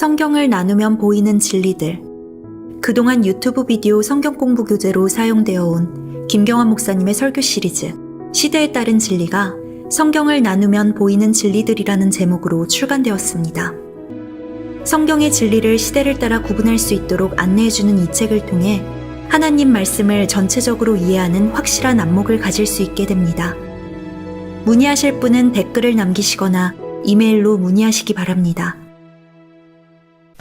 성경을 나누면 보이는 진리들. 그동안 유튜브 비디오 성경 공부 교재로 사용되어 온 김경환 목사님의 설교 시리즈 시대에 따른 진리가 성경을 나누면 보이는 진리들이라는 제목으로 출간되었습니다. 성경의 진리를 시대를 따라 구분할 수 있도록 안내해주는 이 책을 통해 하나님 말씀을 전체적으로 이해하는 확실한 안목을 가질 수 있게 됩니다. 문의하실 분은 댓글을 남기시거나 이메일로 문의하시기 바랍니다.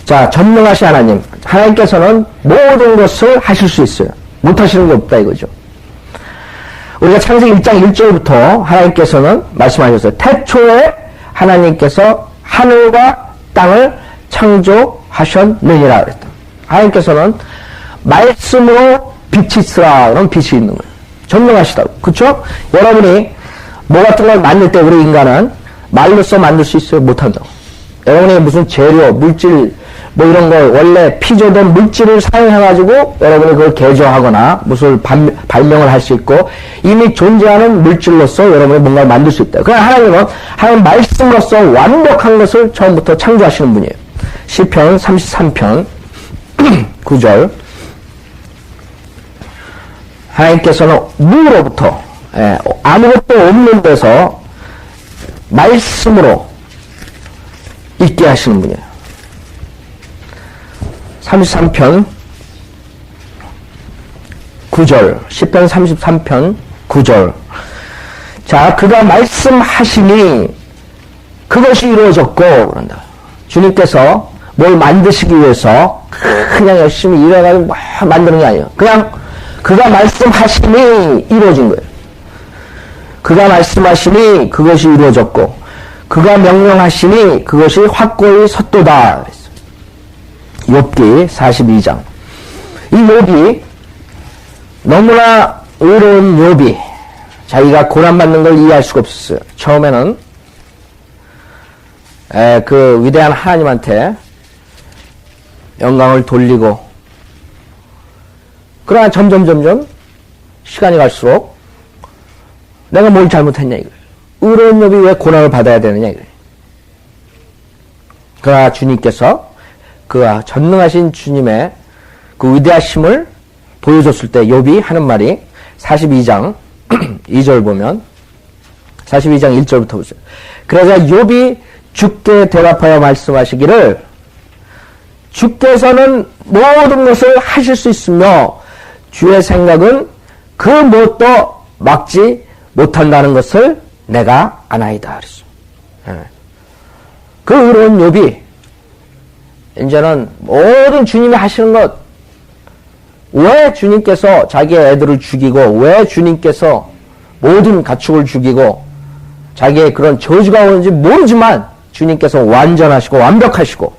자, 전능하신 하나님. 하나님께서는 모든 것을 하실 수 있어요. 못하시는 게 없다 이거죠. 우리가 창세기 1장 1절부터 하나님께서는 말씀하셨어요. 태초에 하나님께서 하늘과 땅을 창조하셨느니라 그랬다. 하나님께서는 말씀으로 빛이 있으라 그러면 빛이 있는 거예요. 전능하시다고. 그렇죠? 여러분이 뭐 같은 걸 만들 때 우리 인간은 말로써 만들 수 있어요? 못한다고. 여러분이 무슨 재료, 물질 뭐 이런 걸 원래 피조된 물질을 사용해가지고 여러분이 그걸 개조하거나 무슨 발명을 할 수 있고 이미 존재하는 물질로서 여러분이 뭔가를 만들 수 있다. 그러나 하나님은 하나님 말씀으로서 완벽한 것을 처음부터 창조하시는 분이에요. 시편 33편 9절 하나님께서는 무로부터 아무것도 없는 데서 말씀으로 있게 하시는 분이에요. 33편 9절 시편 33편 9절 자, 그가 말씀하시니 그것이 이루어졌고 그런다. 주님께서 뭘 만드시기 위해서 그냥 열심히 일해가지고 막 만드는 게 아니에요. 그냥 그가 말씀하시니 이루어진 거예요. 그가 말씀하시니 그것이 이루어졌고 그가 명령하시니 그것이 확고히 섰도다. 욥기 42장. 이 욥이 너무나 의로운 욥이 자기가 고난받는 걸 이해할 수가 없었어요. 처음에는 그 위대한 하나님한테 영광을 돌리고 그러나 점점 시간이 갈수록 내가 뭘 잘못했냐 이거예요. 의로운 욥이 왜 고난을 받아야 되느냐 이거예요. 그러나 주님께서 그 전능하신 주님의 그 위대하심을 보여줬을 때 욥이 하는 말이 42장 2절 보면 42장 1절부터 보세요. 그러자 욥이 주께 대답하여 말씀하시기를 주께서는 모든 것을 하실 수 있으며 주의 생각은 그 무엇도 막지 못한다는 것을 내가 아나이다. 그랬어요. 그 의로운 욥이 이제는 모든 주님이 하시는 것, 왜 주님께서 자기의 애들을 죽이고, 왜 주님께서 모든 가축을 죽이고, 자기의 그런 저주가 오는지 모르지만, 주님께서 완전하시고, 완벽하시고,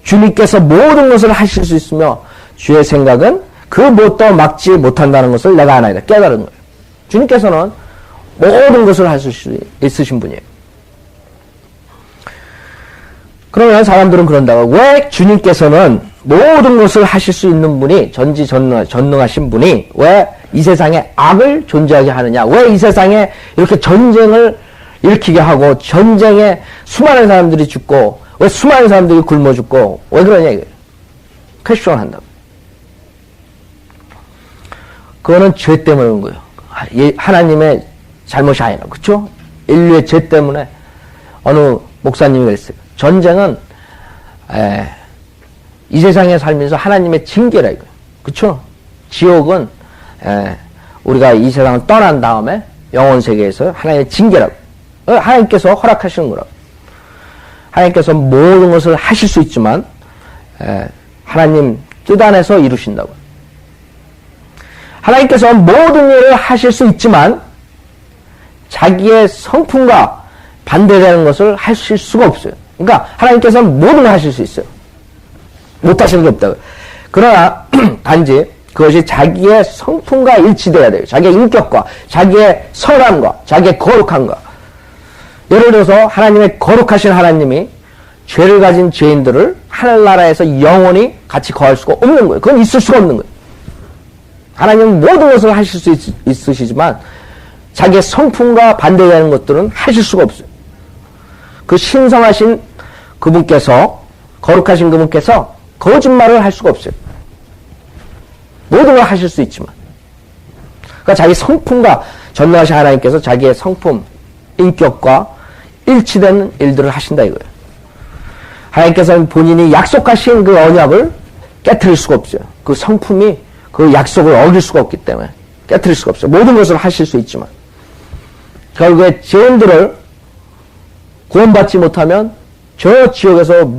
주님께서 모든 것을 하실 수 있으며, 주의 생각은 그 무엇도 막지 못한다는 것을 내가 아나이다. 깨달은 거예요. 주님께서는 모든 것을 하실 수 있으신 분이에요. 그러면 사람들은 그런다고 왜 주님께서는 모든 것을 하실 수 있는 분이 전능하신 분이 왜 이 세상에 악을 존재하게 하느냐, 왜 이 세상에 이렇게 전쟁을 일으키게 하고 전쟁에 수많은 사람들이 죽고 왜 수많은 사람들이 굶어 죽고 왜 그러냐 이거예요. 퀘스천 한다고. 그거는 죄 때문에 그런 거예요. 하나님의 잘못이 아니라. 그렇죠? 인류의 죄 때문에 어느 목사님이 그랬어요. 전쟁은 이 세상에 살면서 하나님의 징계라 이거예요. 그렇죠? 지옥은 우리가 이 세상을 떠난 다음에 영원 세계에서 하나님의 징계라고. 하나님께서 허락하시는 거라고. 하나님께서 모든 것을 하실 수 있지만 하나님 뜻 안에서 이루신다고. 하나님께서 모든 일을 하실 수 있지만 자기의 성품과 반대되는 것을 하실 수가 없어요. 그러니까 하나님께서는 모든 걸 하실 수 있어요. 못하시는 게 없다고. 그러나 단지 그것이 자기의 성품과 일치돼야 돼요. 자기의 인격과 자기의 선함과 자기의 거룩함과. 예를 들어서 하나님의 거룩하신 하나님이 죄를 가진 죄인들을 하늘나라에서 영원히 같이 거할 수가 없는 거예요. 그건 있을 수가 없는 거예요. 하나님은 모든 것을 하실 수 있으시지만 자기의 성품과 반대되는 것들은 하실 수가 없어요. 그 신성하신 그분께서 거룩하신 그분께서 거짓말을 할 수가 없어요. 모든 걸 하실 수 있지만. 그러니까 자기 성품과 전능하신 하나님께서 자기의 성품, 인격과 일치되는 일들을 하신다 이거예요. 하나님께서는 본인이 약속하신 그 언약을 깨트릴 수가 없어요. 그 성품이 그 약속을 어길 수가 없기 때문에 깨트릴 수가 없어요. 모든 것을 하실 수 있지만 결국에 죄인들을 구원받지 못하면 저 지옥에서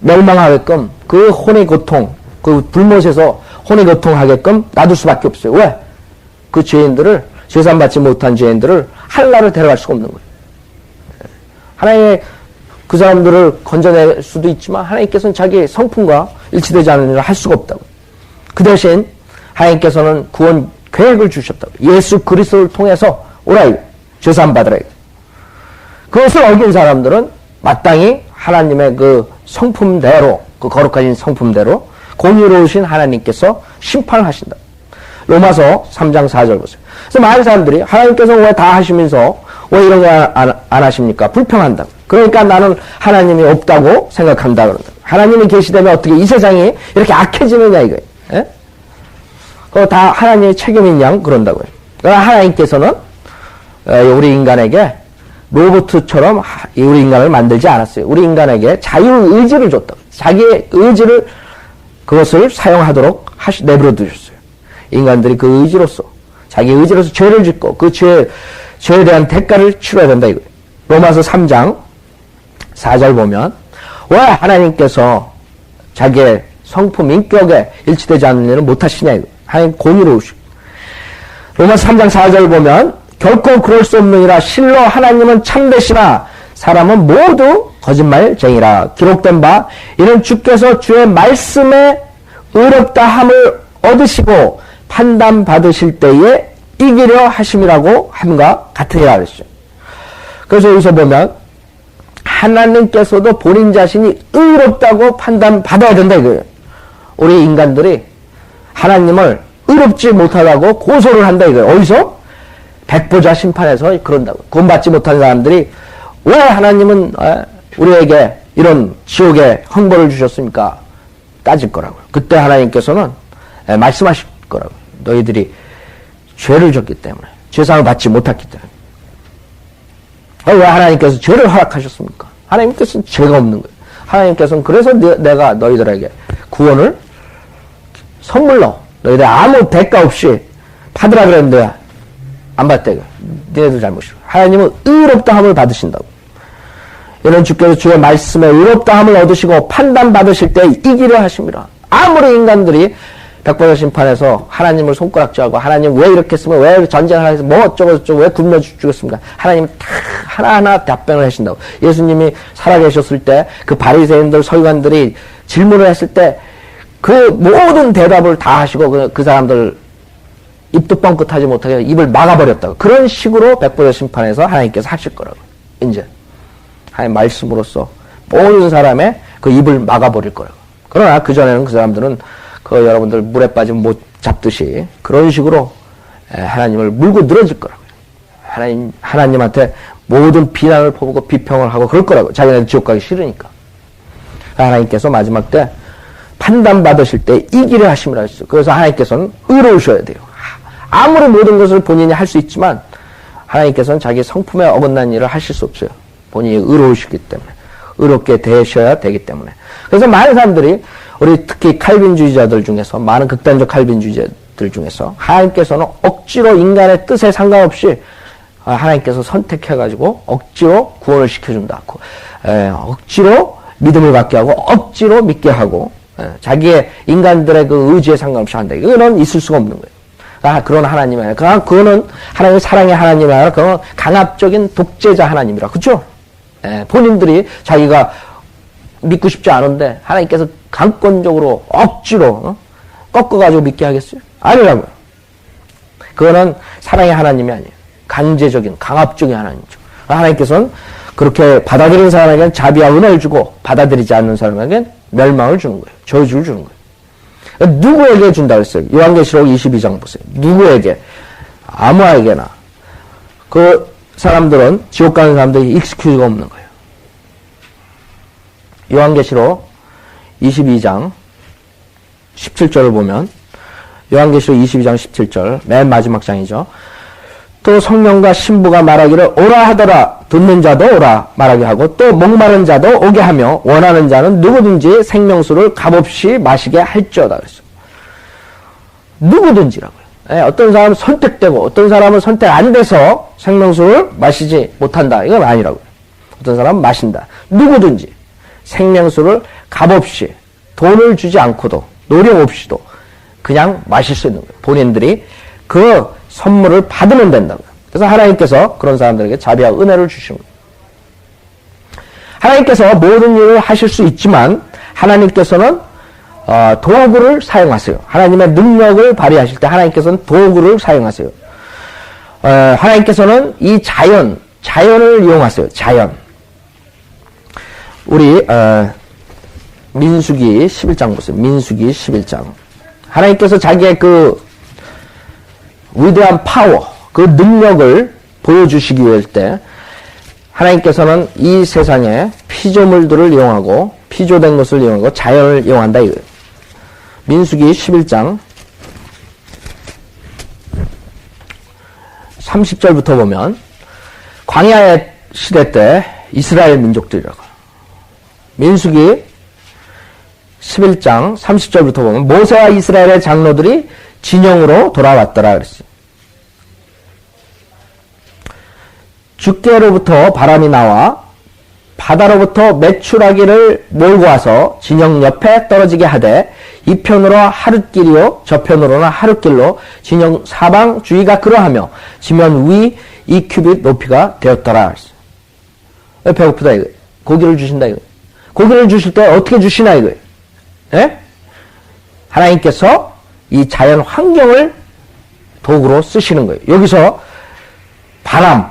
멸망하게끔 그 혼의 고통, 그 불못에서 혼의 고통하게끔 놔둘 수밖에 없어요. 왜? 그 죄인들을, 죄산받지 못한 죄인들을 한나라를 데려갈 수가 없는 거예요. 하나님의 그 사람들을 건져낼 수도 있지만 하나님께서는 자기 성품과 일치되지 않는 일을 할 수가 없다고. 그 대신 하나님께서는 구원 계획을 주셨다고. 예수 그리스도를 통해서 오라, 죄산받으라. 그것을 어긴 사람들은 마땅히 하나님의 그 성품대로, 그 거룩하신 성품대로 공의로우신 하나님께서 심판을 하신다. 로마서 3장 4절 보세요. 그래서 많은 사람들이 하나님께서 왜 다 하시면서 왜 이런 거 안 하십니까? 불평한다. 그러니까 나는 하나님이 없다고 생각한다. 그런다. 하나님이 계시다면 어떻게 이 세상이 이렇게 악해지느냐 이거예요. 예? 그거 다 하나님의 책임인 양 그런다고요. 그러나 하나님께서는 우리 인간에게 로봇처럼 우리 인간을 만들지 않았어요. 우리 인간에게 자유의지를 줬다고. 자기의 의지를 그것을 사용하도록 내버려 두셨어요. 인간들이 그 의지로서 자기 의지로서 죄를 짓고 그 죄에 대한 대가를 치러야 된다 이거예요. 로마서 3장 4절 보면 왜 하나님께서 자기의 성품, 인격에 일치되지 않는 일은 못하시냐 이거. 하나님 공의로우시고. 로마서 3장 4절 보면 결코 그럴 수 없느니라. 실로 하나님은 참되시나 사람은 모두 거짓말쟁이라. 기록된 바 이는 주께서 주의 말씀에 의롭다함을 얻으시고 판단받으실 때에 이기려 하심이라고 함과 같으리라 그랬죠. 그래서 여기서 보면 하나님께서도 본인 자신이 의롭다고 판단받아야 된다 이거예요. 우리 인간들이 하나님을 의롭지 못하다고 고소를 한다 이거예요. 어디서? 백보자 심판에서 그런다고. 구원받지 못한 사람들이 왜 하나님은 우리에게 이런 지옥의 형벌을 주셨습니까? 따질 거라고요. 그때 하나님께서는 말씀하실 거라고요. 너희들이 죄를 졌기 때문에, 죄상을 받지 못했기 때문에. 왜 하나님께서 죄를 허락하셨습니까? 하나님께서는 죄가 없는 거예요. 하나님께서는 그래서 내가 너희들에게 구원을 선물로 너희들 아무 대가 없이 받으라 그랬는데 안 받대. 너희들 잘못이고. 하나님은 의롭다함을 받으신다고. 이런 주께서 주의 말씀에 의롭다함을 얻으시고 판단받으실 때 이기려 하십니다. 아무리 인간들이 백보자 심판에서 하나님을 손가락질하고 하나님 왜 이렇게 했으면 왜 전쟁을 해서 뭐 어쩌고 왜 굶어 죽였습니까? 하나님이 다 하나하나 답변을 하신다고. 예수님이 살아계셨을 때 그 바리새인들 서기관들이 질문을 했을 때 그 모든 대답을 다 하시고 그 사람들 입도 뻥끗하지 못하게 입을 막아버렸다고. 그런 식으로 백보자 심판에서 하나님께서 하실 거라고. 이제 하나님 말씀으로써 모든 사람의 그 입을 막아버릴 거라고. 그러나 그전에는 그 사람들은 여러분들 물에 빠지면 못 잡듯이 그런 식으로 하나님을 물고 늘어질 거라고요. 하나님한테 모든 비난을 퍼붓고 비평을 하고 그럴 거라고. 자기네들 지옥 가기 싫으니까. 하나님께서 마지막 때 판단받으실 때 이기려 하심이라 했어요. 그래서 하나님께서는 의로우셔야 돼요. 아무리 모든 것을 본인이 할 수 있지만 하나님께서는 자기 성품에 어긋난 일을 하실 수 없어요. 본인이 의로우시기 때문에. 의롭게 대하셔야 되기 때문에. 그래서 많은 사람들이 우리 특히 칼빈주의자들 중에서 많은 극단적 칼빈주의자들 중에서 하나님께서는 억지로 인간의 뜻에 상관없이 하나님께서 선택해가지고 억지로 구원을 시켜준다. 억지로 믿음을 갖게 하고 억지로 믿게 하고 자기의 인간들의 그 의지에 상관없이 한다. 이거는 있을 수가 없는 거예요. 그런 하나님이 아니라 그거는 하나님의 사랑의 하나님이 아니라 그건 강압적인 독재자 하나님이라. 그렇죠? 본인들이 자기가 믿고 싶지 않은데 하나님께서 강권적으로 억지로 꺾어가지고 믿게 하겠어요? 아니라고요. 그거는 사랑의 하나님이 아니에요. 강제적인 강압적인 하나님이죠. 하나님께서는 그렇게 받아들이는 사람에게는 자비와 은혜를 주고 받아들이지 않는 사람에게는 멸망을 주는 거예요. 저주를 주는 거예요. 누구에게 준다고 했어요? 요한계시록 22장 보세요. 누구에게? 아무에게나. 그 사람들은 지옥 가는 사람들이 익스큐즈가 없는 거예요. 요한계시록 22장 17절을 보면 요한계시록 22장 17절 맨 마지막 장이죠. 또 성령과 신부가 말하기를 오라 하더라. 듣는 자도 오라 말하게 하고 또 목마른 자도 오게 하며 원하는 자는 누구든지 생명수를 값없이 마시게 할지어다 그랬어요. 누구든지라고요. 예, 어떤 사람은 선택되고 어떤 사람은 선택 안 돼서 생명수를 마시지 못한다. 이건 아니라고요. 어떤 사람은 마신다. 누구든지 생명수를 값없이 돈을 주지 않고도 노력 없이도 그냥 마실 수 있는 거예요. 본인들이 그 선물을 받으면 된다고요. 그래서 하나님께서 그런 사람들에게 자비와 은혜를 주시는 거예요. 하나님께서 모든 일을 하실 수 있지만 하나님께서는 도구를 사용하세요. 하나님의 능력을 발휘하실 때 하나님께서는 도구를 사용하세요. 하나님께서는 이 자연을 이용하세요. 자연. 우리 민수기 11장 보세요. 민수기 11장. 하나님께서 자기의 그 위대한 파워, 그 능력을 보여주시기 위할 때 하나님께서는 이 세상에 피조물들을 이용하고 피조된 것을 이용하고 자연을 이용한다 이거예요. 민수기 11장 30절부터 보면 광야의 시대 때 이스라엘 민족들이라고. 민수기 11장 30절부터 보면 모세와 이스라엘의 장로들이 진영으로 돌아왔더라 그랬어요. 주께로부터 바람이 나와 바다로부터 메추라기를 몰고 와서 진영 옆에 떨어지게 하되 이편으로 하룻길이요 저편으로는 하룻길로 진영 사방 주위가 그러하며 지면 위 2규빗 높이가 되었더라 그랬어요. 배고프다 이거예요. 고기를 주신다 이거예요. 고기를 주실 때 어떻게 주시나 이거예요. 예? 하나님께서 이 자연 환경을 도구로 쓰시는 거예요. 여기서 바람,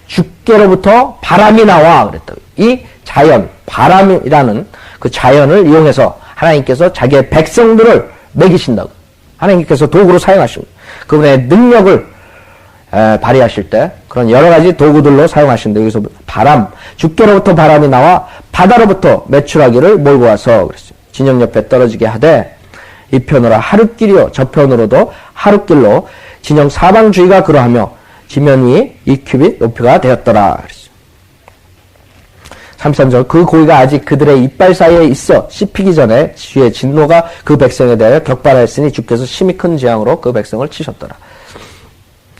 주께로부터 바람이 나와 그랬다고요. 이 자연, 바람이라는 그 자연을 이용해서 하나님께서 자기의 백성들을 먹이신다고. 하나님께서 도구로 사용하십니다. 그분의 능력을 발휘하실 때 그런 여러 가지 도구들로 사용하시는데 여기서 바람, 주께로부터 바람이 나와 바다로부터 메추라기를 몰고 와서 그랬어요. 진영 옆에 떨어지게 하되 이편으로 하룻길이요 저편으로도 하룻길로 진영 사방 주위가 그러하며 지면 위 2규빗 높이가 되었더라 그랬어요. 33절 그 고기가 아직 그들의 이빨 사이에 있어 씹히기 전에 주의 진노가 그 백성에 대하여 격발하였으니 주께서 심히 큰 재앙으로 그 백성을 치셨더라.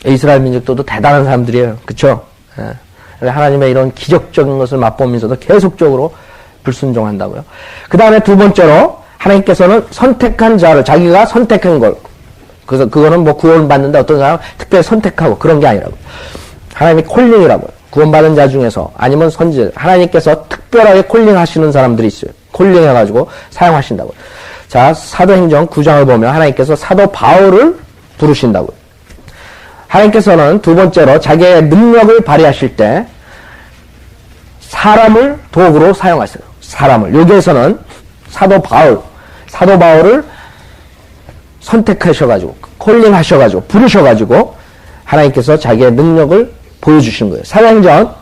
이스라엘 민족들도 대단한 사람들이에요. 그쵸? 예. 하나님의 이런 기적적인 것을 맛보면서도 계속적으로 불순종한다고요. 그 다음에 두 번째로 하나님께서는 선택한 자를 자기가 선택한 걸 그래서 그거는 뭐 구원을 받는다 어떤 사람은 특별히 선택하고 그런 게 아니라고. 하나님의 콜링이라고요. 구원받은 자 중에서 아니면 선지자 하나님께서 특별하게 콜링하시는 사람들이 있어요. 콜링해가지고 사용하신다고요. 자 사도행전 9장을 보면 하나님께서 사도 바울을 부르신다고요. 하나님께서는 두 번째로 자기의 능력을 발휘하실 때 사람을 도구로 사용하세요. 사람을. 여기에서는 사도 바울을 선택하셔가지고 콜링하셔가지고 부르셔가지고 하나님께서 자기의 능력을 보여주신 거예요. 사도행전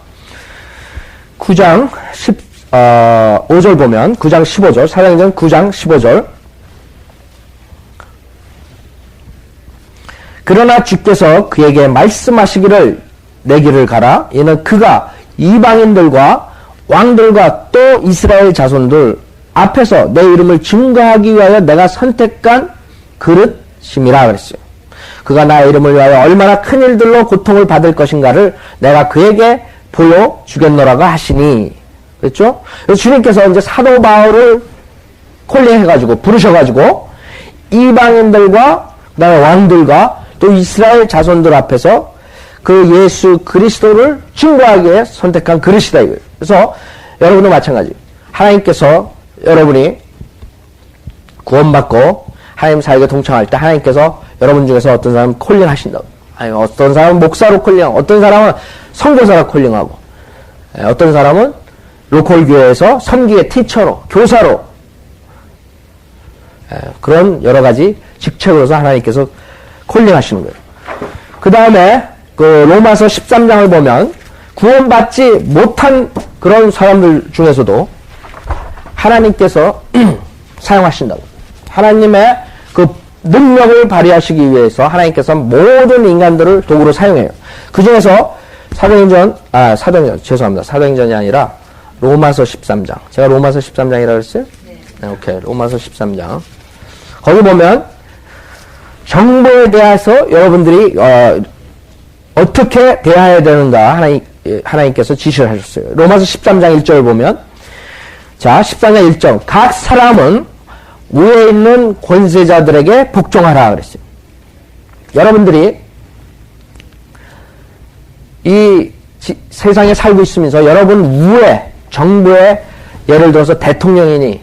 9장 15절 보면 9장 15절 사도행전 9장 15절 그러나 주께서 그에게 말씀하시기를 내 길을 가라. 이는 그가 이방인들과 왕들과 또 이스라엘 자손들 앞에서 내 이름을 증거하기 위하여 내가 선택한 그릇임이라 그랬어요. 그가 나의 이름을 위하여 얼마나 큰 일들로 고통을 받을 것인가를 내가 그에게 보여주겠노라고 하시니. 그랬죠? 그래서 주님께서 이제 사도 바울을 콜링해가지고 부르셔가지고 이방인들과 그다음에 왕들과 또 이스라엘 자손들 앞에서 그 예수 그리스도를 증거하기 위해 선택한 그릇이다 이거예요. 그래서 여러분도 마찬가지. 하나님께서 여러분이 구원받고 하나님 사역에 동참할 때 하나님께서 여러분 중에서 어떤 사람은 콜링하신다고. 아니 어떤 사람은 목사로 콜링하고 어떤 사람은 선교사로 콜링하고 어떤 사람은 로컬 교회에서 선기의 티처로 교사로 그런 여러 가지 직책으로서 하나님께서 콜링하시는 거예요. 그 다음에 그 로마서 13장을 보면 구원받지 못한 그런 사람들 중에서도 하나님께서 사용하신다고. 하나님의 그 능력을 발휘하시기 위해서 하나님께서 모든 인간들을 도구로 사용해요. 그 중에서 사도행전이 아니라 로마서 13장. 제가 로마서 13장이라고 그랬어요? 네, 오케이. 로마서 13장. 거기 보면 정보에 대해서 여러분들이 어떻게 대해야 되는가 하나님께서 지시를 하셨어요. 로마서 13장 1절을 보면, 자, 13장 1절. 각 사람은 위에 있는 권세자들에게 복종하라 그랬어요. 여러분들이 이 세상에 살고 있으면서 여러분 위에 정부에 예를 들어서 대통령이니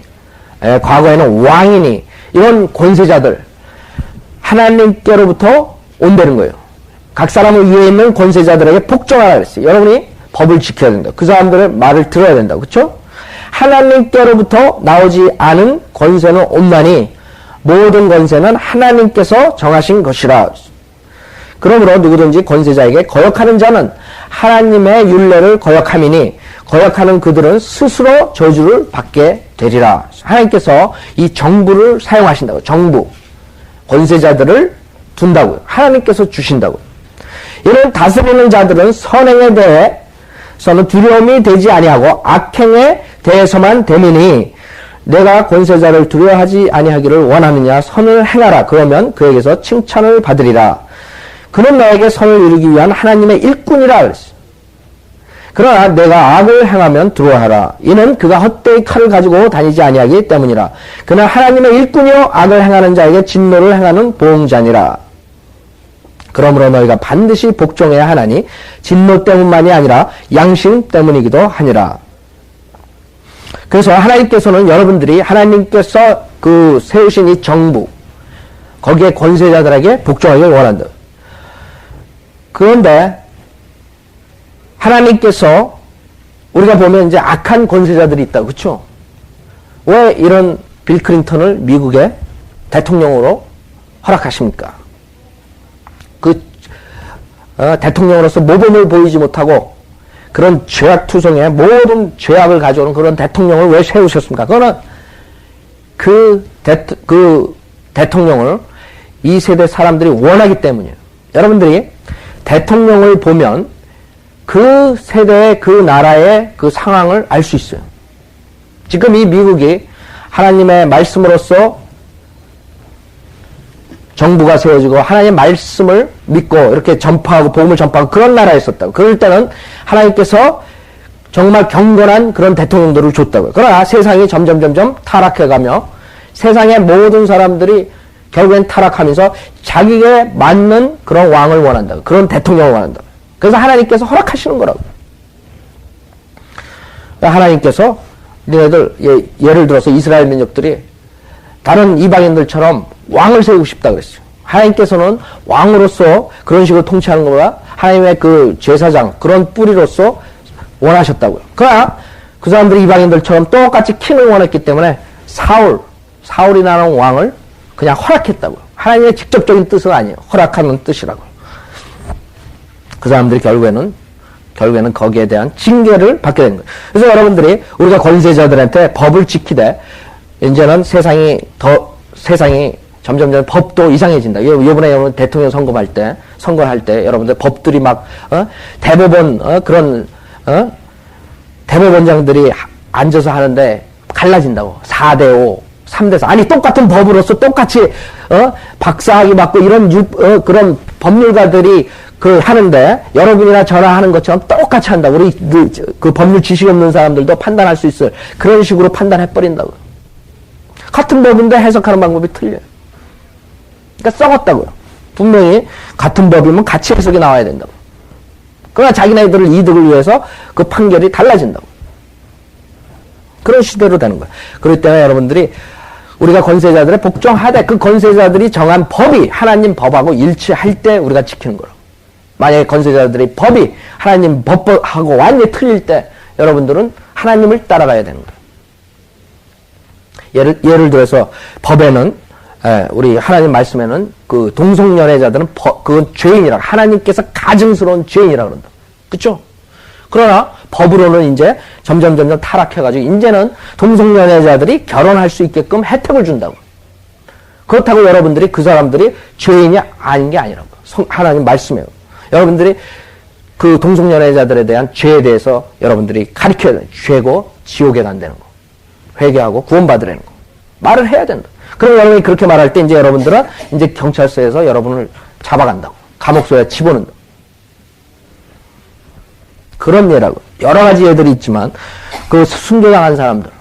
과거에는 왕이니 이런 권세자들 하나님께로부터 온다는 거예요. 각 사람을 위에 있는 권세자들에게 복종하라 그랬어요. 여러분이 법을 지켜야 된다. 그 사람들의 말을 들어야 된다. 그렇죠? 하나님께로부터 나오지 않은 권세는 없나니 모든 권세는 하나님께서 정하신 것이라. 그러므로 누구든지 권세자에게 거역하는 자는 하나님의 율례를 거역함이니 거역하는 그들은 스스로 저주를 받게 되리라. 하나님께서 이 정부를 사용하신다고. 정부, 권세자들을 둔다고요. 하나님께서 주신다고요. 이런 다스리는 자들은 선행에 대해서는 두려움이 되지 아니하고 악행에 대해서만 되느니 내가 권세자를 두려워하지 아니하기를 원하느냐. 선을 행하라. 그러면 그에게서 칭찬을 받으리라. 그는 너에게 선을 이루기 위한 하나님의 일꾼이라 그랬어요. 그러나 내가 악을 행하면 두려워하라. 이는 그가 헛되이 칼을 가지고 다니지 아니하기 때문이라. 그는 하나님의 일꾼이요 악을 행하는 자에게 진노를 행하는 보응자니라. 그러므로 너희가 반드시 복종해야 하나니 진노 때문만이 아니라 양심 때문이기도 하니라. 그래서 하나님께서는 여러분들이 하나님께서 그 세우신 이 정부 거기에 권세자들에게 복종하길 원한다. 그런데 하나님께서 우리가 보면 이제 악한 권세자들이 있다. 그렇죠? 왜 이런 빌 클린턴을 미국의 대통령으로 허락하십니까? 대통령으로서 모범을 보이지 못하고 그런 죄악투성의 모든 죄악을 가져오는 그런 대통령을 왜 세우셨습니까? 그거는 그 대통령을 이 세대 사람들이 원하기 때문이에요. 여러분들이 대통령을 보면 그 세대의 그 나라의 그 상황을 알 수 있어요. 지금 이 미국이 하나님의 말씀으로써 정부가 세워지고 하나님의 말씀을 믿고 이렇게 전파하고 복음을 전파하고 그런 나라였었다고. 그럴 때는 하나님께서 정말 경건한 그런 대통령들을 줬다고요. 그러나 세상이 점점 타락해가며 세상의 모든 사람들이 결국엔 타락하면서 자기에게 맞는 그런 왕을 원한다고. 그런 대통령을 원한다고. 그래서 하나님께서 허락하시는 거라고. 하나님께서 너희들 예를 들어서 이스라엘 민족들이 다른 이방인들처럼 왕을 세우고 싶다 그랬어요. 하나님께서는 왕으로서 그런 식으로 통치하는 것보다 하나님의 그 제사장 그런 뿌리로서 원하셨다고요. 그러나 그 사람들이 이방인들처럼 똑같이 킹을 원했기 때문에 사울이라는 왕을 그냥 허락했다고요. 하나님의 직접적인 뜻은 아니에요. 허락하는 뜻이라고요. 그 사람들이 결국에는 거기에 대한 징계를 받게 된 거예요. 그래서 여러분들이 우리가 권세자들한테 법을 지키되 이제는 세상이 점점 법도 이상해진다. 이번에 여러분 대통령 선거할 때 여러분들 법들이 막 대법원장들이 앉아서 하는데 갈라진다고. 4대5, 3대4. 아니 똑같은 법으로서 똑같이 박사학위 받고 이런 그런 법률가들이 하는데 여러분이나 저나 하는 것처럼 똑같이 한다고. 우리 그 법률 지식이 없는 사람들도 판단할 수 있어요. 그런 식으로 판단해버린다고. 같은 법인데 해석하는 방법이 틀려요. 그러니까 썩었다고요. 분명히 같은 법이면 같이 해석이 나와야 된다고. 그러나 자기네들 이득을 위해서 그 판결이 달라진다고. 그런 시대로 되는 거예요. 그럴 때는 여러분들이 우리가 권세자들에 복종하되 그 권세자들이 정한 법이 하나님 법하고 일치할 때 우리가 지키는 거라고. 만약에 권세자들의 법이 하나님 법하고 완전히 틀릴 때 여러분들은 하나님을 따라가야 되는 거예요. 예를 들어서 법에는 우리 하나님 말씀에는 그 동성연애자들은 그건 죄인이라 하나님께서 가증스러운 죄인이라 그런다. 그렇죠? 그러나 법으로는 이제 점점 타락해가지고 이제는 동성연애자들이 결혼할 수 있게끔 혜택을 준다고. 그렇다고 여러분들이 그 사람들이 죄인이 아닌 게 아니라고. 하나님 말씀이에요. 여러분들이 그 동성연애자들에 대한 죄에 대해서 여러분들이 가르쳐야 돼. 죄고 지옥에 간다는 거. 회개하고 구원받으라는 거. 말을 해야 된다. 그럼 여러분이 그렇게 말할 때 이제 여러분들은 이제 경찰서에서 여러분을 잡아간다고. 감옥소에 집어넣는다. 그런 예라고. 여러 가지 예들이 있지만 그 순교당한 사람들.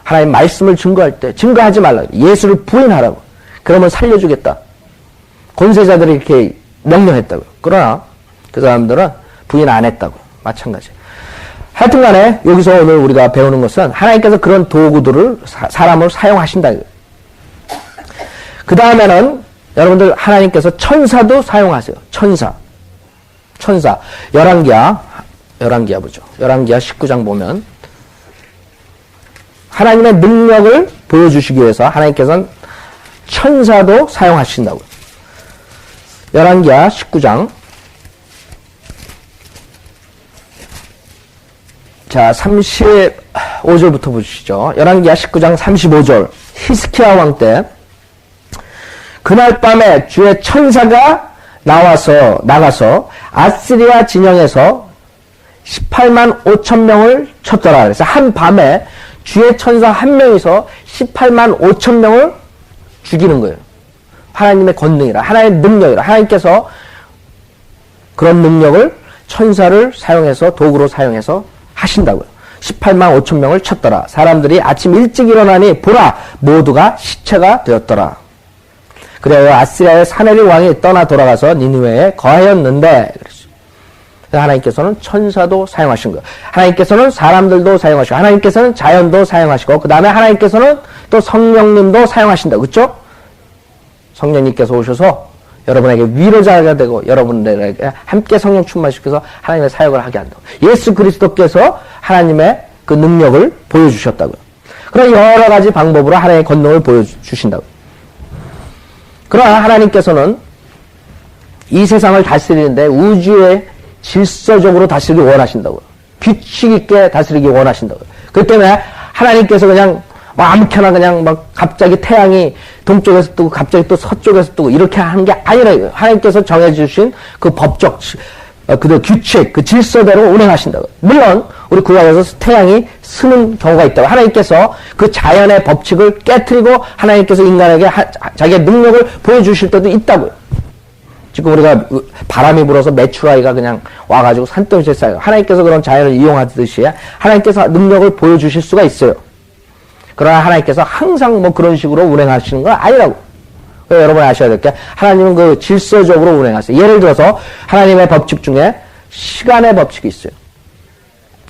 하나님 말씀을 증거할 때 증거하지 말라고. 예수를 부인하라고. 그러면 살려주겠다. 권세자들이 이렇게 명령했다고. 그러나 그 사람들은 부인 안 했다고. 마찬가지. 하여튼 간에 여기서 오늘 우리가 배우는 것은 하나님께서 그런 도구들을 사람을 사용하신다. 그 다음에는 여러분들 하나님께서 천사도 사용하세요. 천사. 열왕기하 보죠. 열왕기하 19장 보면 하나님의 능력을 보여주시기 위해서 하나님께서는 천사도 사용하신다고요. 열왕기하 19장 자 35절부터 보시죠. 열왕기하 19장 35절 히스기야 왕 때 그날 밤에 주의 천사가 나가서 아스리아 진영에서 18만 5천 명을 쳤더라. 그래서 한 밤에 주의 천사 한 명이서 18만 5천 명을 죽이는 거예요. 하나님의 권능이라, 하나님의 능력이라. 하나님께서 그런 능력을 천사를 사용해서, 도구로 사용해서 하신다고요. 18만 5천 명을 쳤더라. 사람들이 아침 일찍 일어나니 보라, 모두가 시체가 되었더라. 그래요. 아스리아의 사네립 왕이 떠나 돌아가서 니느웨에 거하였는데, 하나님께서는 천사도 사용하신 거예요. 하나님께서는 사람들도 사용하시고, 하나님께서는 자연도 사용하시고, 그 다음에 하나님께서는 또 성령님도 사용하신다. 그렇죠? 성령님께서 오셔서 여러분에게 위로자가 되고 여러분들에게 함께 성령 충만시켜서 하나님의 사역을 하게 한다고. 예수 그리스도께서 하나님의 그 능력을 보여주셨다고요. 그런 여러 가지 방법으로 하나님의 권능을 보여주신다고요. 그러나 하나님께서는 이 세상을 다스리는데 우주의 질서적으로 다스리기 원하신다고요. 규칙 있게 다스리기 원하신다고요. 그렇기 때문에 하나님께서 그냥 아무렇게나 그냥 막 갑자기 태양이 동쪽에서 뜨고 갑자기 또 서쪽에서 뜨고 이렇게 하는 게 아니라 하나님께서 정해주신 그 법적 그 규칙, 그 질서대로 운행하신다고. 물론 우리 구약에서 태양이 쓰는 경우가 있다고. 하나님께서 그 자연의 법칙을 깨트리고 하나님께서 인간에게 자기의 능력을 보여주실 때도 있다고요. 지금 우리가 바람이 불어서 메추라기가 그냥 와가지고 산더미에 쌓여요. 하나님께서 그런 자연을 이용하듯이 하나님께서 능력을 보여주실 수가 있어요. 그러나 하나님께서 항상 뭐 그런 식으로 운행하시는 건 아니라고. 여러분이 아셔야 될 게 하나님은 그 질서적으로 운행하세요. 예를 들어서 하나님의 법칙 중에 시간의 법칙이 있어요.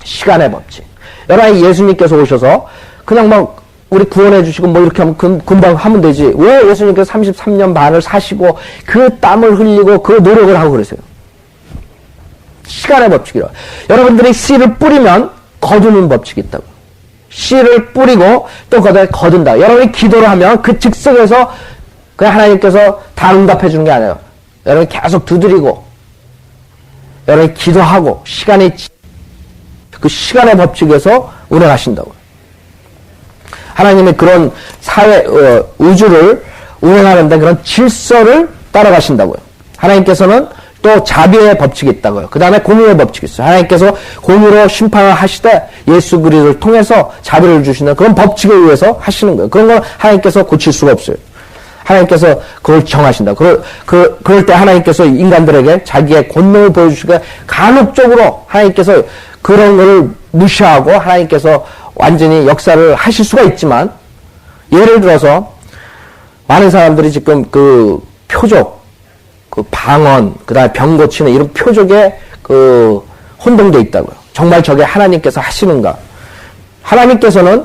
시간의 법칙. 여러분 예수님께서 오셔서 그냥 막 우리 구원해 주시고 뭐 이렇게 하면 금방 하면 되지. 왜 예수님께서 33년 반을 사시고 그 땀을 흘리고 그 노력을 하고 그러세요? 시간의 법칙이라. 여러분들이 씨를 뿌리면 거두는 법칙이 있다고. 씨를 뿌리고 또 거둔다. 여러분이 기도를 하면 그 즉석에서 그냥 하나님께서 다 응답해 주는 게 아니에요. 여러분이 계속 두드리고 여러분이 기도하고 시간이 그 시간의 법칙에서 운행하신다고. 하나님의 그런 사회 우주를 운행하는데 그런 질서를 따라가신다고요. 하나님께서는 또 자비의 법칙이 있다고요. 그 다음에 공의의 법칙이 있어요. 하나님께서 공의로 심판을 하시되 예수 그리스도를 통해서 자비를 주시는 그런 법칙에 의해서 하시는 거예요. 그런 걸 하나님께서 고칠 수가 없어요. 하나님께서 그걸 정하신다. 그럴 때 하나님께서 인간들에게 자기의 권능을 보여주시고 간혹적으로 하나님께서 그런 걸 무시하고 하나님께서 완전히 역사를 하실 수가 있지만, 예를 들어서 많은 사람들이 지금 그 표적, 그 방언, 그 다음에 병 고치는 이런 표적에 그 혼동돼 있다고요. 정말 저게 하나님께서 하시는가? 하나님께서는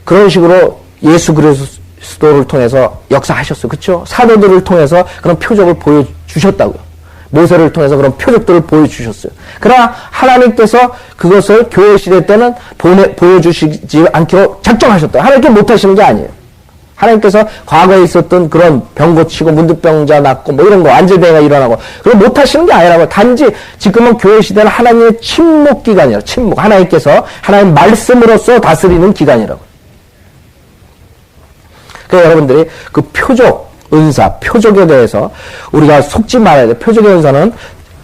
그런 식으로 예수 그리스도를 통해서 역사하셨어요. 그렇죠? 사도들을 통해서 그런 표적을 보여주셨다고요. 모세를 통해서 그런 표적들을 보여주셨어요. 그러나 하나님께서 그것을 교회 시대 때는 보여주시지 않기로 작정하셨다. 하나님께 못하시는 게 아니에요. 하나님께서 과거에 있었던 그런 병 고치고 문득병자 낫고 뭐 이런 거 안질병이 일어나고 그걸 못 하시는 게 아니라고. 단지 지금은 교회 시대는 하나님의 침묵 기간이에요. 침묵. 하나님께서 하나님 말씀으로써 다스리는 기간이라고. 그래서 여러분들이 그 표적, 은사, 표적에 대해서 우리가 속지 말아야 돼요. 표적의 은사는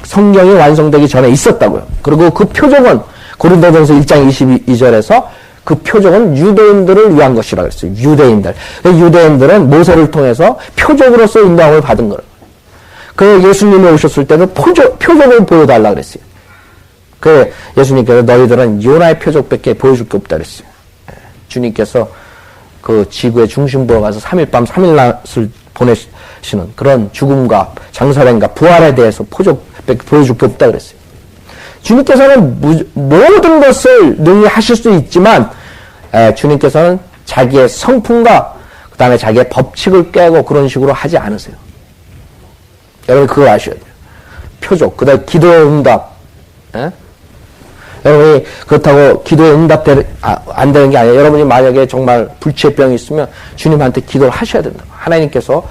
성경이 완성되기 전에 있었다고요. 그리고 그 표적은 고린도전서 1장 22절에서 그 표적은 유대인들을 위한 것이라고 했어요. 유대인들. 유대인들은 모세를 통해서 표적으로서 인도함을 받은 거예요. 그 예수님이 오셨을 때는 표적을 보여달라 그랬어요. 그 예수님께서 너희들은 요나의 표적밖에 보여줄 게 없다 그랬어요. 주님께서 그 지구의 중심부로 가서 3일 밤 3일 낮을 보내시는 그런 죽음과 장사된과 부활에 대해서 표적밖에 보여줄 게 없다 그랬어요. 주님께서는 모든 것을 능히 하실 수 있지만 주님께서는 자기의 성품과 그 다음에 자기의 법칙을 깨고 그런 식으로 하지 않으세요. 여러분 그걸 아셔야 돼요. 표적, 그 다음에 기도의 응답. 여러분이 그렇다고 기도의 응답 안 되는 게 아니에요. 여러분이 만약에 정말 불치병이 있으면 주님한테 기도를 하셔야 된다고. 하나님께서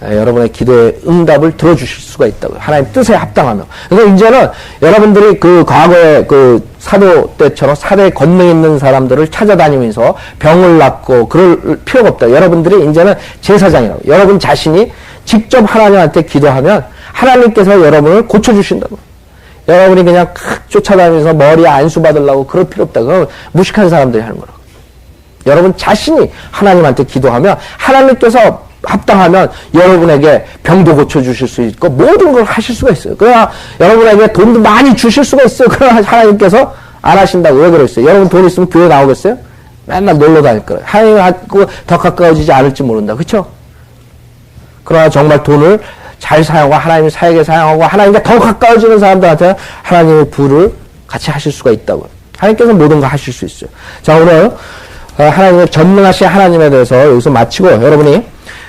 여러분의 기도의 응답을 들어주실 수가 있다고요. 하나님 뜻에 합당하며. 그래서 이제는 여러분들이 그 과거의 그 사도 때처럼 사대에 권능 있는 사람들을 찾아다니면서 병을 낫고 그럴 필요가 없다. 여러분들이 이제는 제사장이라고. 여러분 자신이 직접 하나님한테 기도하면 하나님께서 여러분을 고쳐주신다고. 여러분이 그냥 쫓아다니면서 머리에 안수 받으려고 그럴 필요 없다. 그건 무식한 사람들이 하는 거라고. 여러분 자신이 하나님한테 기도하면 하나님께서 합당하면 여러분에게 병도 고쳐주실 수 있고 모든 걸 하실 수가 있어요. 그러나 여러분에게 돈도 많이 주실 수가 있어요. 그러나 하나님께서 안 하신다고. 왜 그러겠어요? 여러분 돈 있으면 교회 나오겠어요? 맨날 놀러 다닐 거예요. 하나님하고 더 가까워지지 않을지 모른다. 그렇죠? 그러나 정말 돈을 잘 사용하고 하나님의 사역에 사용하고 하나님과 더 가까워지는 사람들한테 하나님의 부를 같이 하실 수가 있다고요. 하나님께서 모든 거 하실 수 있어요. 자, 오늘 하나님의 전능하신 하나님에 대해서 여기서 마치고 여러분이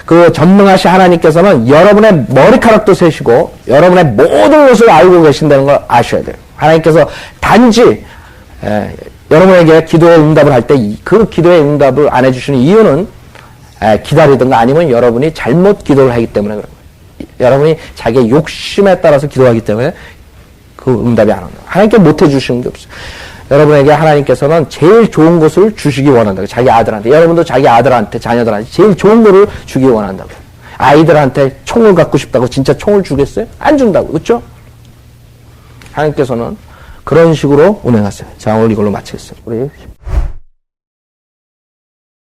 그 전능하신 하나님께서는 여러분의 머리카락도 세시고 여러분의 모든 것을 알고 계신다는 걸 아셔야 돼요. 하나님께서 단지 여러분에게 기도의 응답을 할 때 그 기도의 응답을 안 해주시는 이유는 기다리든가 아니면 여러분이 잘못 기도를 하기 때문에 그런 거예요. 여러분이 자기의 욕심에 따라서 기도하기 때문에 그 응답이 안 오는 거예요. 하나님께 못 해주시는 게 없어요. 여러분에게 하나님께서는 제일 좋은 것을 주시기 원한다고. 자기 아들한테. 여러분도 자기 아들한테, 자녀들한테 제일 좋은 것을 주기 원한다고. 아이들한테 총을 갖고 싶다고 진짜 총을 주겠어요? 안 준다고. 그렇죠? 하나님께서는 그런 식으로 운행하세요. 자, 오늘 이걸로 마치겠습니다. 우리